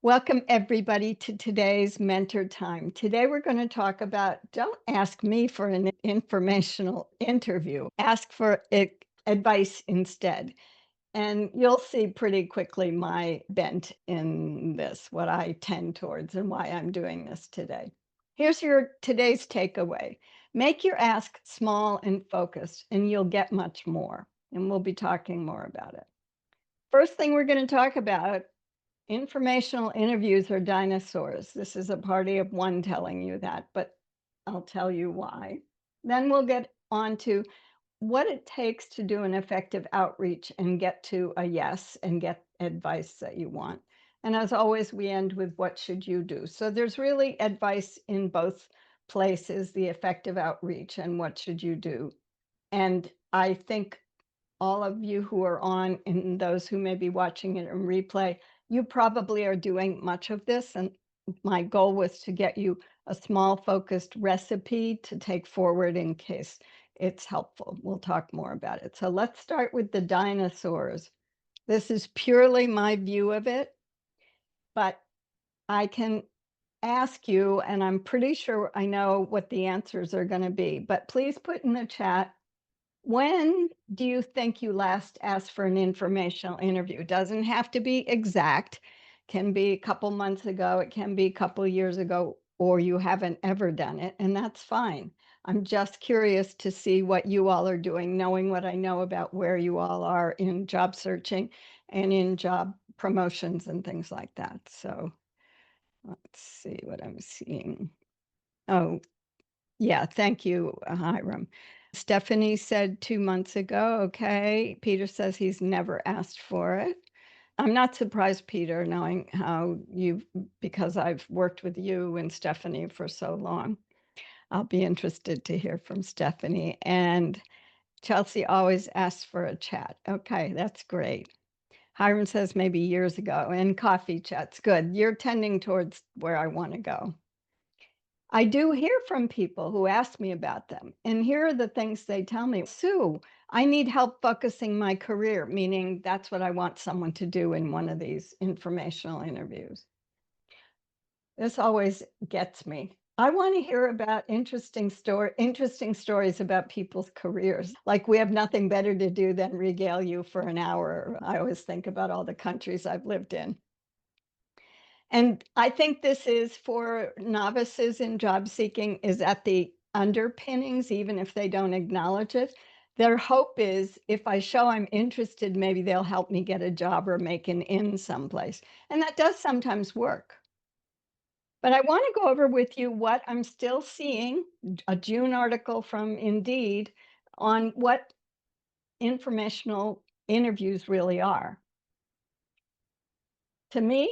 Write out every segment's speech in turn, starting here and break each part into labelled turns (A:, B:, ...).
A: Welcome, everybody, to today's Mentor Time. Today, we're going to talk about don't ask me for an informational interview, ask for advice instead. And you'll see pretty quickly my bent in this, what I tend towards, and why I'm doing this today. Here's your today's takeaway. Make your ask small and focused, and you'll get much more. And we'll be talking more about it. First thing we're going to talk about. Informational interviews are dinosaurs. This is a party of one telling you that, but I'll tell you why. Then we'll get on to what it takes to do an effective outreach and get to a yes and get advice that you want. And as always, we end with what should you do? So there's really advice in both places, the effective outreach and what should you do. And I think all of you who are on and those who may be watching it in replay, you probably are doing much of this. And my goal was to get you a small focused recipe to take forward in case it's helpful. We'll talk more about it. So let's start with the dinosaurs. This is purely my view of it, but I can ask you, and I'm pretty sure I know what the answers are going to be, but please put in the chat, when do you think you last asked for an informational interview? It doesn't have to be exact. Can be a couple months ago, it can be a couple years ago, or you haven't ever done it, and that's fine. I'm just curious to see what you all are doing, knowing what I know about where you all are in job searching and in job promotions and things like that. So let's see what I'm seeing. Oh, yeah, thank you, Hiram. Stephanie said 2 months ago, okay. Peter says he's never asked for it. I'm not surprised, Peter, knowing how because I've worked with you and Stephanie for so long. I'll be interested to hear from Stephanie. And Chelsea always asks for a chat. Okay, that's great. Hiram says maybe years ago, and coffee chats. Good. You're tending towards where I want to go. I do hear from people who ask me about them, and here are the things they tell me. Sue, I need help focusing my career, meaning that's what I want someone to do in one of these informational interviews. This always gets me. I want to hear about interesting stories about people's careers. Like we have nothing better to do than regale you for an hour. I always think about all the countries I've lived in. And I think this is for novices in job seeking is at the underpinnings, even if they don't acknowledge it. Their hope is if I show I'm interested, maybe they'll help me get a job or make an in someplace. And that does sometimes work. But I want to go over with you what I'm still seeing, a June article from Indeed on what informational interviews really are. To me,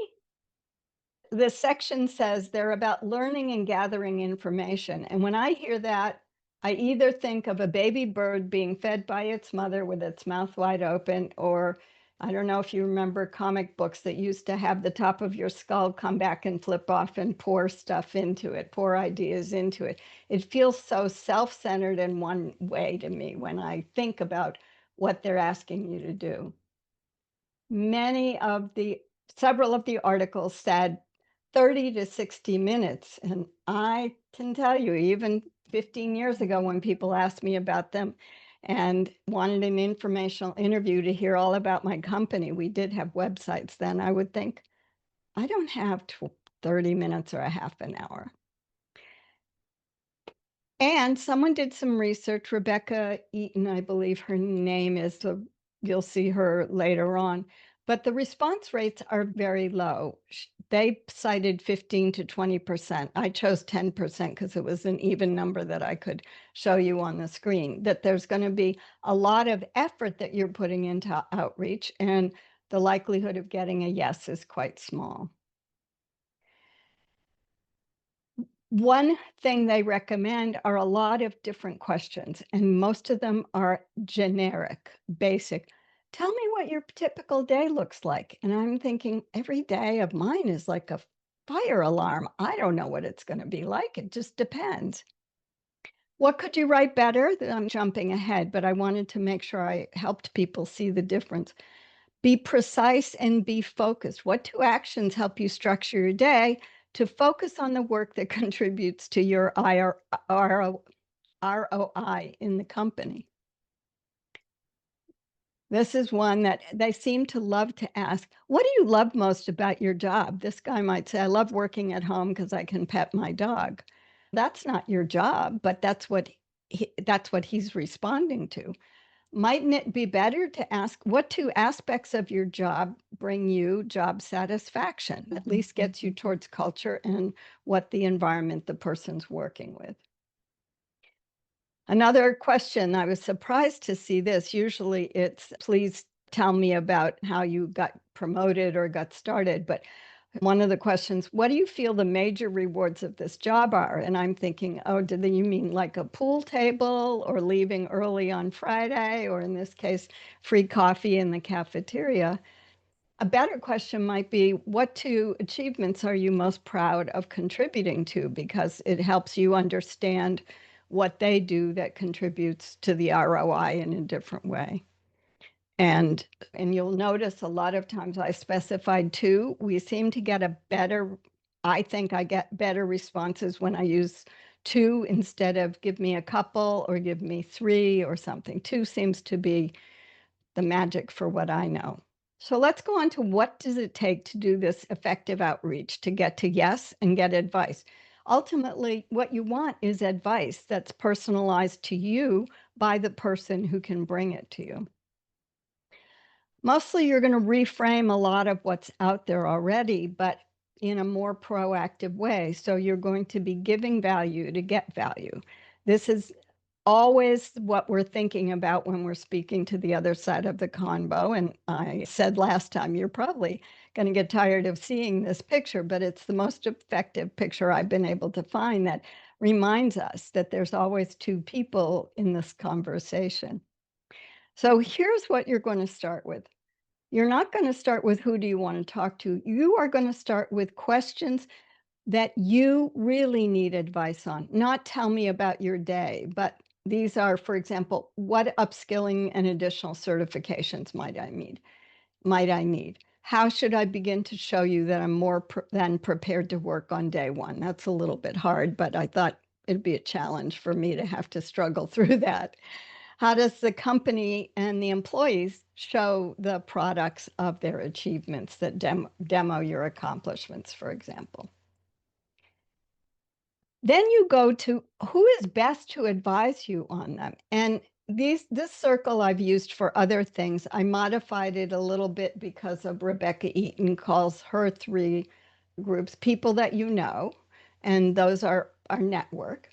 A: the section says they're about learning and gathering information. And when I hear that, I either think of a baby bird being fed by its mother with its mouth wide open, or I don't know if you remember comic books that used to have the top of your skull come back and flip off and pour stuff into it, pour ideas into it. It feels so self-centered in one way to me when I think about what they're asking you to do. Several of the articles said 30 to 60 minutes. And I can tell you, even 15 years ago, when people asked me about them and wanted an informational interview to hear all about my company, we did have websites then, I would think, I don't have 30 minutes or a half an hour. And someone did some research, Rebecca Eaton, I believe her name is, so you'll see her later on. But the response rates are very low. They cited 15 to 20%. I chose 10% because it was an even number that I could show you on the screen, that there's going to be a lot of effort that you're putting into outreach, and the likelihood of getting a yes is quite small. One thing they recommend are a lot of different questions, and most of them are generic, basic. Tell me what your typical day looks like. And I'm thinking every day of mine is like a fire alarm. I don't know what it's going to be like. It just depends. What could you write better? I'm jumping ahead, but I wanted to make sure I helped people see the difference. Be precise and be focused. What 2 actions help you structure your day to focus on the work that contributes to your ROI in the company? This is one that they seem to love to ask. What do you love most about your job? This guy might say, I love working at home because I can pet my dog. That's not your job, but that's what he's responding to. Mightn't it be better to ask what 2 aspects of your job bring you job satisfaction? At least gets you towards culture and what the environment the person's working with. Another question, I was surprised to see this. Usually it's, please tell me about how you got promoted or got started. But one of the questions, what do you feel the major rewards of this job are? And I'm thinking, oh, you mean like a pool table or leaving early on Friday, or in this case, free coffee in the cafeteria? A better question might be, what 2 achievements are you most proud of contributing to? Because it helps you understand what they do that contributes to the ROI in a different way. And you'll notice a lot of times I specified 2. We seem to get I think I get better responses when I use 2 instead of give me a couple or give me 3 or something. 2 seems to be the magic for what I know. So let's go on to what does it take to do this effective outreach to get to yes and get advice. Ultimately, what you want is advice that's personalized to you by the person who can bring it to you. Mostly you're going to reframe a lot of what's out there already, but in a more proactive way. So you're going to be giving value to get value. This is always what we're thinking about when we're speaking to the other side of the convo. And I said last time, you're probably going to get tired of seeing this picture, but it's the most effective picture I've been able to find that reminds us that there's always 2 people in this conversation. So here's what you're going to start with. You're not going to start with who do you want to talk to. You are going to start with questions that you really need advice on, not tell me about your day, but these are, for example, what upskilling and additional certifications might I need? How should I begin to show you that I'm more than prepared to work on day 1? That's a little bit hard, but I thought it'd be a challenge for me to have to struggle through that. How does the company and the employees show the products of their achievements that demo your accomplishments, for example? Then you go to who is best to advise you on them. And this circle I've used for other things. I modified it a little bit because of Rebecca Eaton calls her 3 groups people that you know, and those are our network.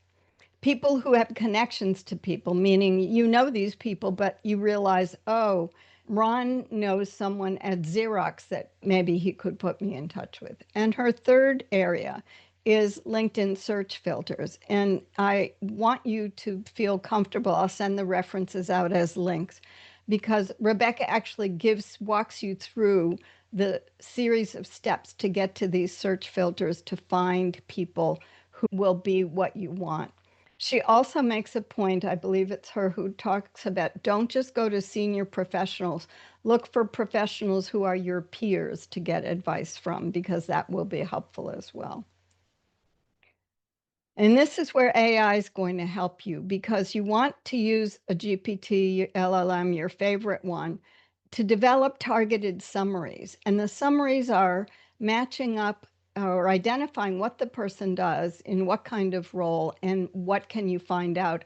A: People who have connections to people, meaning you know these people, but you realize, oh, Ron knows someone at Xerox that maybe he could put me in touch with. And her 3rd area is LinkedIn search filters. And I want you to feel comfortable. I'll send the references out as links because Rebecca actually walks you through the series of steps to get to these search filters to find people who will be what you want. She also makes a point, I believe it's her, who talks about don't just go to senior professionals. Look for professionals who are your peers to get advice from, because that will be helpful as well. And this is where AI is going to help you, because you want to use a GPT, LLM, your favorite one, to develop targeted summaries. And the summaries are matching up or identifying what the person does in what kind of role and what can you find out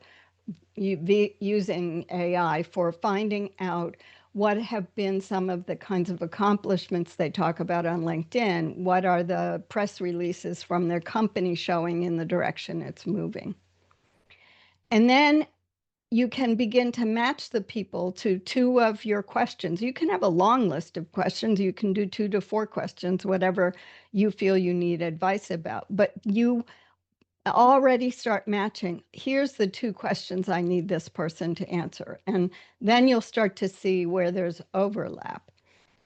A: using AI for finding out what have been some of the kinds of accomplishments they talk about on LinkedIn. What are the press releases from their company showing in the direction it's moving? And then you can begin to match the people to 2 of your questions. You can have a long list of questions. You can do 2 to 4 questions, whatever you feel you need advice about. But you already start matching. Here's the 2 questions I need this person to answer. And then you'll start to see where there's overlap.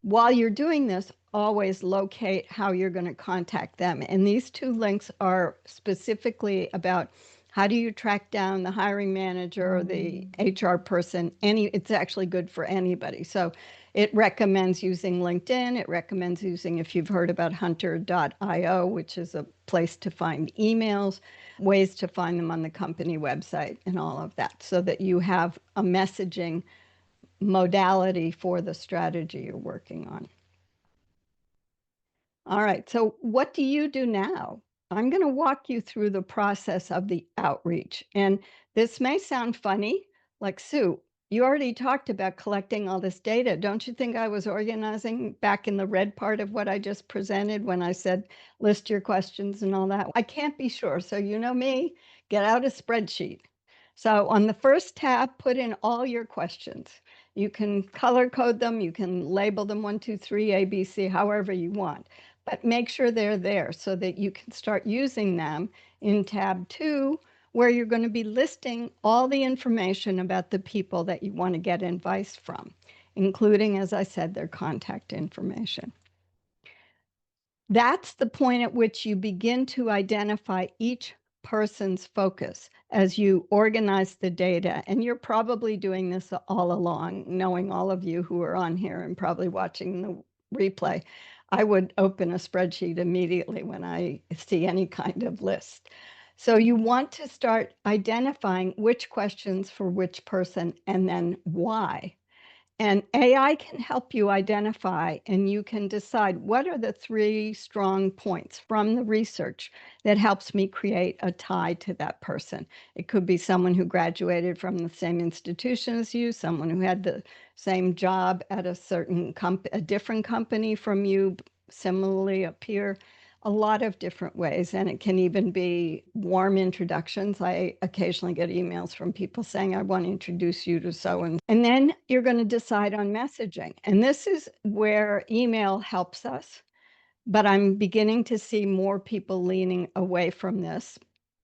A: While you're doing this, always locate how you're going to contact them. And these 2 links are specifically about how do you track down the hiring manager or the HR person. It's actually good for anybody. So It recommends using LinkedIn. It recommends using, if you've heard about hunter.io, which is a place to find emails, ways to find them on the company website, and all of that, so that you have a messaging modality for the strategy you're working on. All right, so what do you do now? I'm going to walk you through the process of the outreach. And this may sound funny, like, Sue, you already talked about collecting all this data. Don't you think I was organizing back in the red part of what I just presented when I said list your questions and all that? I can't be sure. So you know me, get out a spreadsheet. So on the first tab, put in all your questions. You can color code them, you can label them 1, 2, 3, A, B, C, however you want, but make sure they're there so that you can start using them in tab 2, where you're going to be listing all the information about the people that you want to get advice from, including, as I said, their contact information. That's the point at which you begin to identify each person's focus as you organize the data. And you're probably doing this all along, knowing all of you who are on here and probably watching the replay. I would open a spreadsheet immediately when I see any kind of list. So you want to start identifying which questions for which person and then why. And AI can help you identify, and you can decide what are the 3 strong points from the research that helps me create a tie to that person. It could be someone who graduated from the same institution as you, someone who had the same job at a different company from you, similarly a peer, a lot of different ways. And it can even be warm introductions. I occasionally get emails from people saying, I want to introduce you to so-and then you're going to decide on messaging. And this is where email helps us. But I'm beginning to see more people leaning away from this.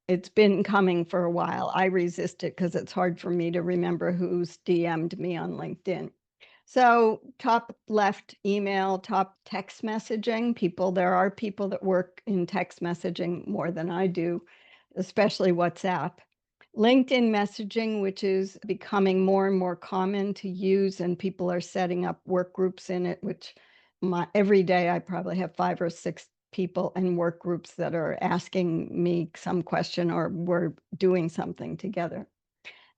A: It's been coming for a while. I resist it because it's hard for me to remember who's DM'd me on LinkedIn. So top left, email, top text messaging. There are people that work in text messaging more than I do, especially WhatsApp. LinkedIn messaging, which is becoming more and more common to use, and people are setting up work groups in it, which every day I probably have 5 or 6 people in work groups that are asking me some question or we're doing something together.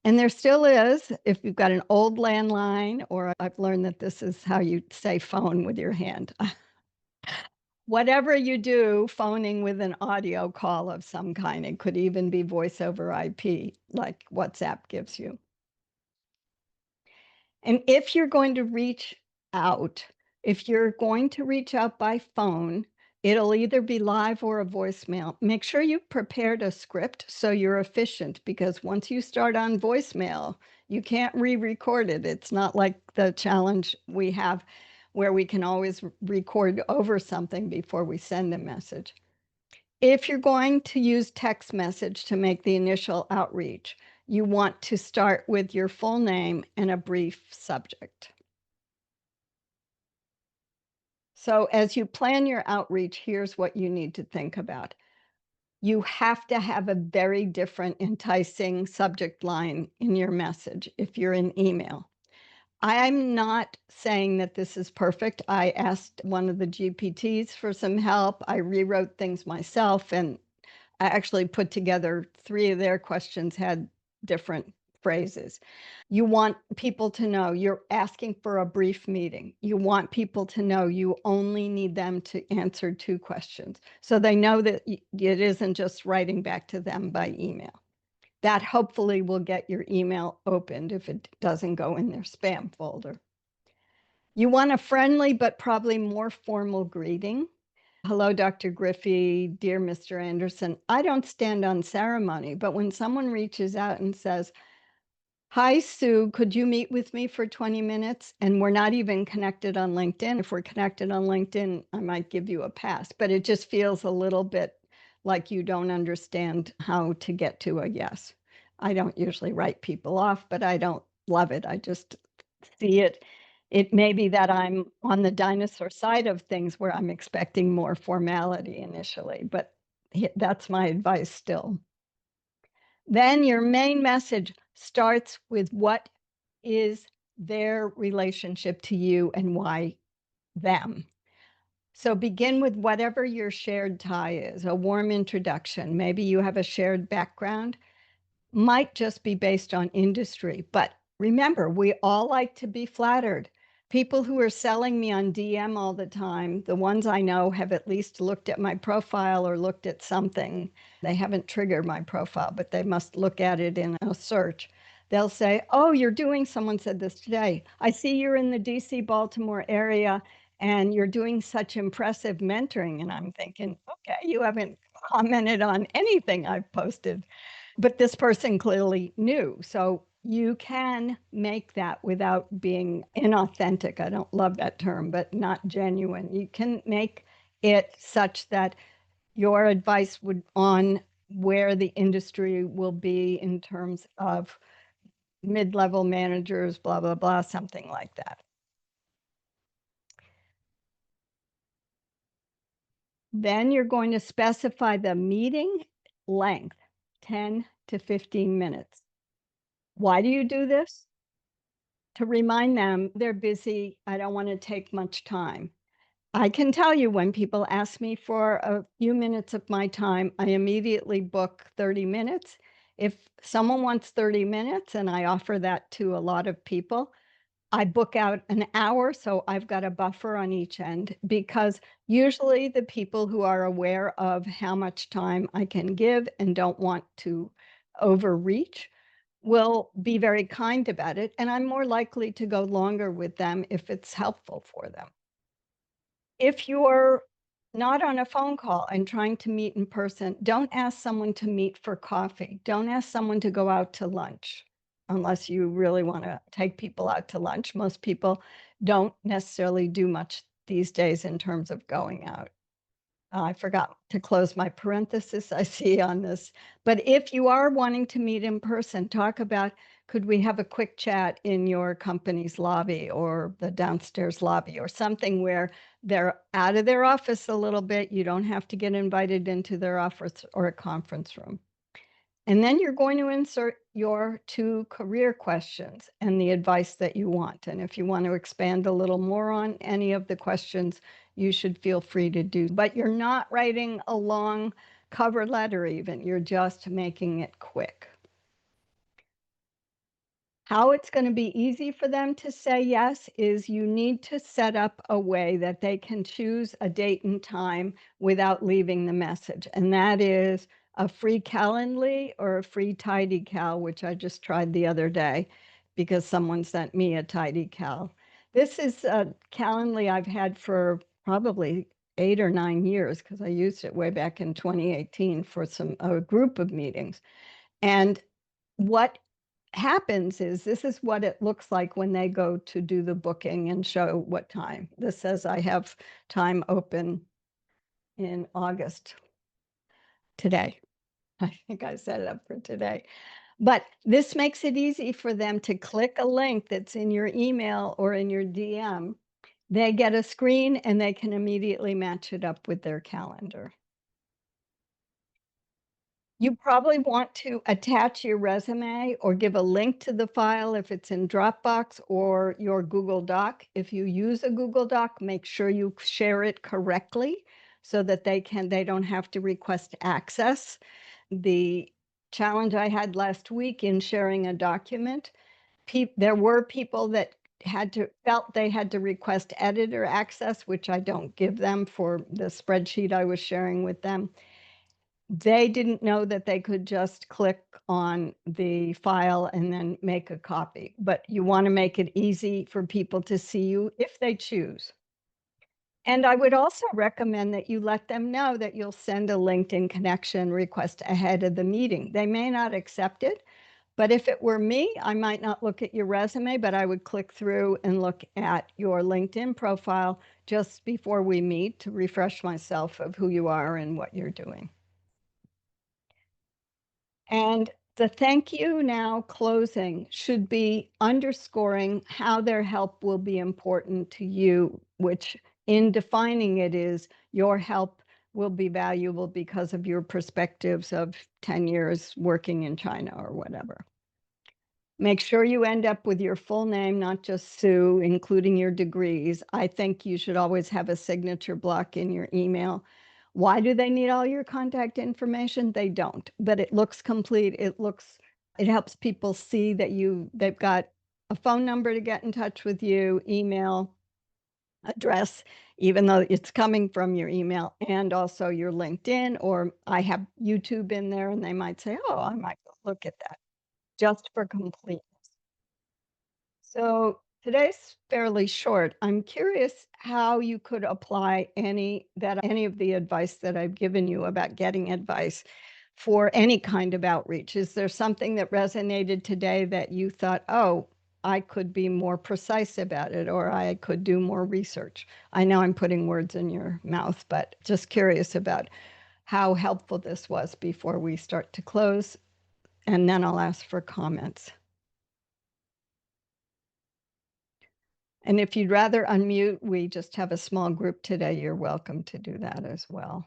A: And there still is, if you've got an old landline, or I've learned that this is how you say phone with your hand. Whatever you do, phoning with an audio call of some kind, it could even be voice over IP, like WhatsApp gives you. And if you're going to reach out, if you're going to reach out by phone, it'll either be live or a voicemail. Make sure you've prepared a script so you're efficient, because once you start on voicemail, you can't re-record it. It's not like the challenge we have where we can always record over something before we send a message. If you're going to use text message to make the initial outreach, you want to start with your full name and a brief subject. So as you plan your outreach, here's what you need to think about. You have to have a very different, enticing subject line in your message if you're in email. I'm not saying that this is perfect. I asked one of the GPTs for some help. I rewrote things myself, and I actually put together 3 of their questions had different phrases. You want people to know you're asking for a brief meeting. You want people to know you only need them to answer 2 questions, so they know that it isn't just writing back to them by email. That hopefully will get your email opened if it doesn't go in their spam folder. You want a friendly but probably more formal greeting. Hello, Dr. Griffey, dear Mr. Anderson. I don't stand on ceremony, but when someone reaches out and says, hi, Sue, could you meet with me for 20 minutes? And we're not even connected on LinkedIn. If we're connected on LinkedIn, I might give you a pass, but it just feels a little bit like you don't understand how to get to a yes. I don't usually write people off, but I don't love it. I just see it. It may be that I'm on the dinosaur side of things where I'm expecting more formality initially, but that's my advice still. Then your main message starts with what is their relationship to you and why them. So begin with whatever your shared tie is, a warm introduction. Maybe you have a shared background, might just be based on industry. But remember, we all like to be flattered. People who are selling me on DM all the time, the ones I know have at least looked at my profile or looked at something. They haven't triggered my profile, but they must look at it in a search. They'll say, "Oh, you're doing," someone said this today, "I see you're in the DC Baltimore area and you're doing such impressive mentoring." And I'm thinking, okay, you haven't commented on anything I've posted, but this person clearly knew. So you can make that without being inauthentic. I don't love that term, but not genuine. You can make it such that your advice would on where the industry will be in terms of mid-level managers, blah, blah, blah, something like that. Then you're going to specify the meeting length, 10 to 15 minutes. Why do you do this? To remind them they're busy. I don't want to take much time. I can tell you when people ask me for a few minutes of my time, I immediately book 30 minutes. If someone wants 30 minutes and I offer that to a lot of people, I book out an hour, so I've got a buffer on each end, because usually the people who are aware of how much time I can give and don't want to overreach will be very kind about it, and I'm more likely to go longer with them if it's helpful for them. If you're not on a phone call and trying to meet in person, don't ask someone to meet for coffee. Don't ask someone to go out to lunch unless you really want to take people out to lunch. Most people don't necessarily do much these days in terms of going out. I forgot to close my parenthesis I see on this. But if you are wanting to meet in person, talk about, could we have a quick chat in your company's lobby or the downstairs lobby or something where they're out of their office a little bit. You don't have to get invited into their office or a conference room. And then you're going to insert your 2 career questions and the advice that you want. And if you want to expand a little more on any of the questions, you should feel free to do. But you're not writing a long cover letter even, you're just making it quick. How it's going to be easy for them to say yes is you need to set up a way that they can choose a date and time without leaving the message. And that is a free Calendly or a free TidyCal, which I just tried the other day because someone sent me a TidyCal. This is a Calendly I've had for probably 8 or 9 years because I used it way back in 2018 for a group of meetings. And what happens is this is what it looks like when they go to do the booking and show what time. This says I have time open in August today. I think I set it up for today. But this makes it easy for them to click a link that's in your email or in your DM. They get a screen and they can immediately match it up with their calendar. You probably want to attach your resume or give a link to the file if it's in Dropbox or your Google Doc. If you use a Google Doc, make sure you share it correctly so that they don't have to request access. The challenge I had last week in sharing a document, there were people that felt they had to request editor access, which I don't give them for the spreadsheet I was sharing with them. They didn't know that they could just click on the file and then make a copy, but you want to make it easy for people to see you if they choose. And I would also recommend that you let them know that you'll send a LinkedIn connection request ahead of the meeting. They may not accept it, but if it were me, I might not look at your resume, but I would click through and look at your LinkedIn profile just before we meet to refresh myself of who you are and what you're doing. And the thank you now closing should be underscoring how their help will be important to you, which in defining it is your help will be valuable because of your perspectives of 10 years working in China or whatever. Make sure you end up with your full name, not just Sue, including your degrees. I think you should always have a signature block in your email. Why do they need all your contact information? They don't, but it looks complete. It helps people see that they've got a phone number to get in touch with you, email address, even though it's coming from your email, and also your LinkedIn, or I have YouTube in there, and they might say, oh, I might go look at that just for complete. So today's fairly short. I'm curious how you could apply any of the advice that I've given you about getting advice for any kind of outreach. Is there something that resonated today that you thought, oh, I could be more precise about it, or I could do more research? I know I'm putting words in your mouth, but just curious about how helpful this was before we start to close, and then I'll ask for comments. And if you'd rather unmute, we just have a small group today. You're welcome to do that as well.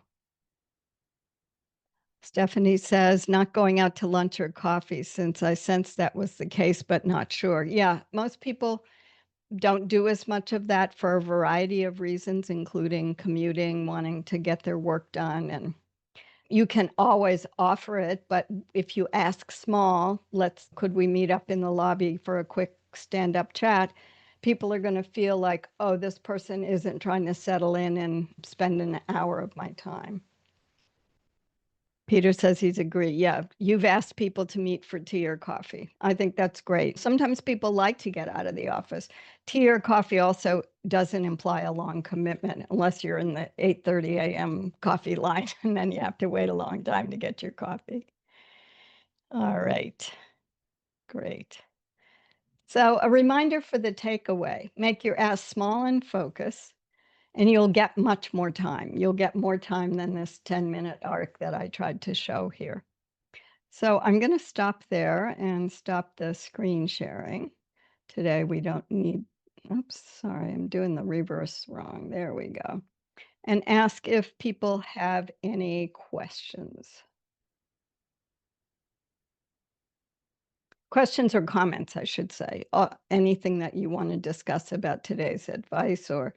A: Stephanie says, not going out to lunch or coffee, since I sensed that was the case, but not sure. Yeah, most people don't do as much of that for a variety of reasons, including commuting, wanting to get their work done. And you can always offer it, but if you ask small, could we meet up in the lobby for a quick stand-up chat? People are going to feel like, oh, this person isn't trying to settle in and spend an hour of my time. Peter says he's agree. Yeah, you've asked people to meet for tea or coffee. I think that's great. Sometimes people like to get out of the office. Tea or coffee also doesn't imply a long commitment unless you're in the 8:30 a.m. coffee line, and then you have to wait a long time to get your coffee. All right, great. So a reminder for the takeaway: make your ask small and focus, and you'll get much more time. You'll get more time than this 10-minute arc that I tried to show here. So I'm going to stop there and stop the screen sharing. Today we don't need, oops, sorry, I'm doing the reverse wrong. There we go. And ask if people have any questions. Questions or comments, I should say. Anything that you want to discuss about today's advice, or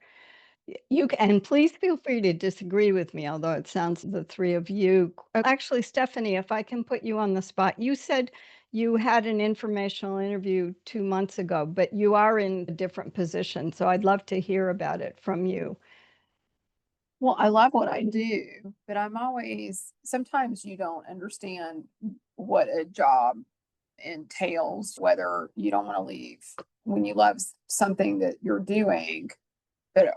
A: you can, and please feel free to disagree with me, although it sounds the three of you. Actually, Stephanie, if I can put you on the spot, you said you had an informational interview 2 months ago, but you are in a different position. So I'd love to hear about it from you.
B: Well, I love what I do, but sometimes you don't understand what a job entails, whether you don't want to leave when you love something that you're doing,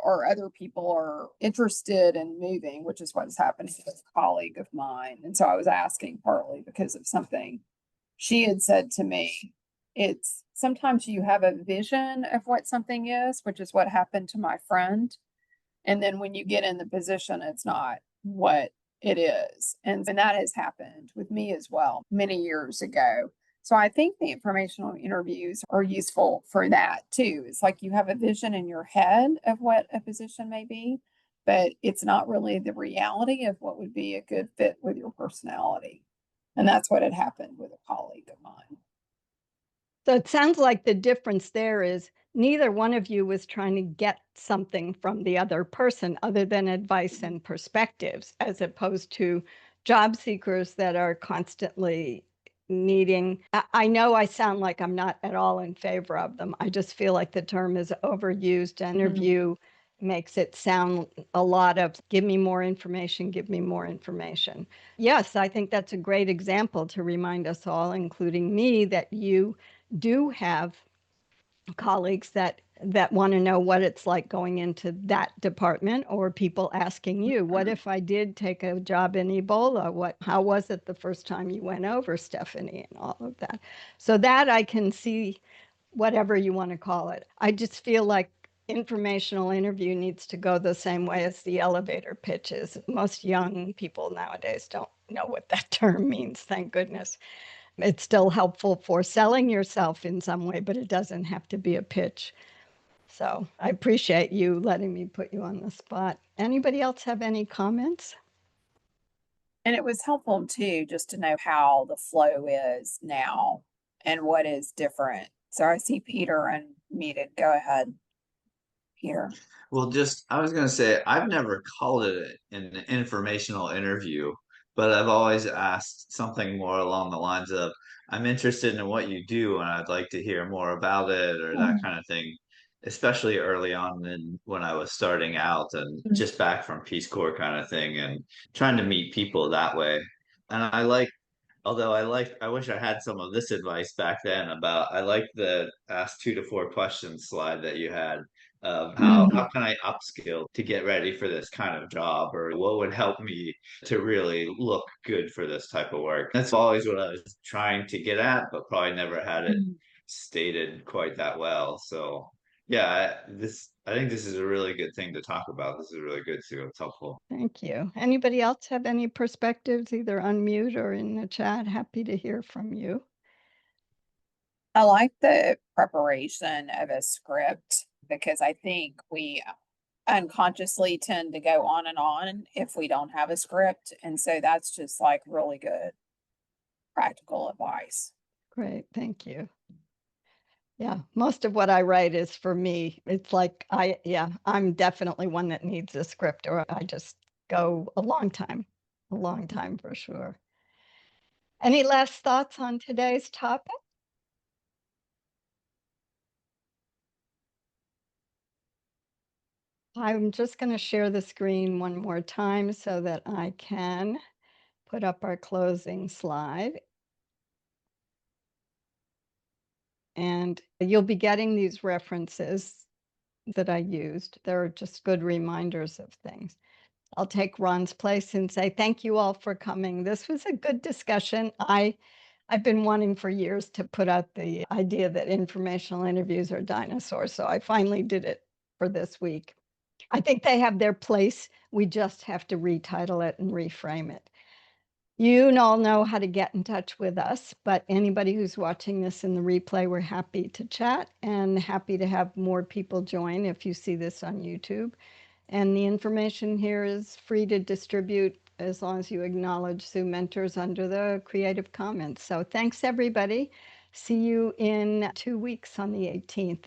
B: or other people are interested in moving, which is what's happening with a colleague of mine. And so I was asking partly because of something she had said to me. It's sometimes you have a vision of what something is, which is what happened to my friend. And then when you get in the position, it's not what it is. And that has happened with me as well many years ago. So I think the informational interviews are useful for that too. It's like you have a vision in your head of what a position may be, but it's not really the reality of what would be a good fit with your personality. And that's what had happened with a colleague of mine.
A: So it sounds like the difference there is neither one of you was trying to get something from the other person other than advice and perspectives, as opposed to job seekers that are constantly needing. I know I sound like I'm not at all in favor of them. I just feel like the term is overused. Interview makes it sound a lot of give me more information, give me more information. Yes, I think that's a great example to remind us all, including me, that you do have colleagues that want to know what it's like going into that department, or people asking you, what if I did take a job in Ebola? How was it the first time you went over, Stephanie, and all of that. So that I can see, whatever you want to call it. I just feel like informational interview needs to go the same way as the elevator pitches. Most young people nowadays don't know what that term means, thank goodness. It's still helpful for selling yourself in some way, but it doesn't have to be a pitch. So I appreciate you letting me put you on the spot. Anybody else have any comments?
B: And it was helpful too, just to know how the flow is now and what is different. So I see Peter unmuted. Go ahead, Peter.
C: Well, just I was gonna say I've never called it an informational interview, but I've always asked something more along the lines of I'm interested in what you do and I'd like to hear more about it or that kind of thing, especially early on when I was starting out and just back from Peace Corps kind of thing and trying to meet people that way. And I wish I had some of this advice back then about, I like the ask 2 to 4 questions slide that you had of how can I upskill to get ready for this kind of job, or what would help me to really look good for this type of work. That's always what I was trying to get at, but probably never had it stated quite that well. So yeah, I think this is a really good thing to talk about. This is really good too. It's helpful.
A: Thank you. Anybody else have any perspectives, either unmute or in the chat? Happy to hear from you.
B: I like the preparation of a script because I think we unconsciously tend to go on and on if we don't have a script. And so that's just like really good practical advice.
A: Great, thank you. Yeah, most of what I write is for me. It's like I'm definitely one that needs a script, or I just go a long time for sure. Any last thoughts on today's topic? I'm just going to share the screen one more time so that I can put up our closing slide. And you'll be getting these references that I used. They're just good reminders of things. I'll take Ron's place and say thank you all for coming. This was a good discussion. I've been wanting for years to put out the idea that informational interviews are dinosaurs, so I finally did it for this week. I think they have their place. We just have to retitle it and reframe it. You all know how to get in touch with us, but anybody who's watching this in the replay, we're happy to chat and happy to have more people join if you see this on YouTube. And the information here is free to distribute as long as you acknowledge Sue Mentors under the Creative Commons. So thanks, everybody. See you in 2 weeks on the 18th.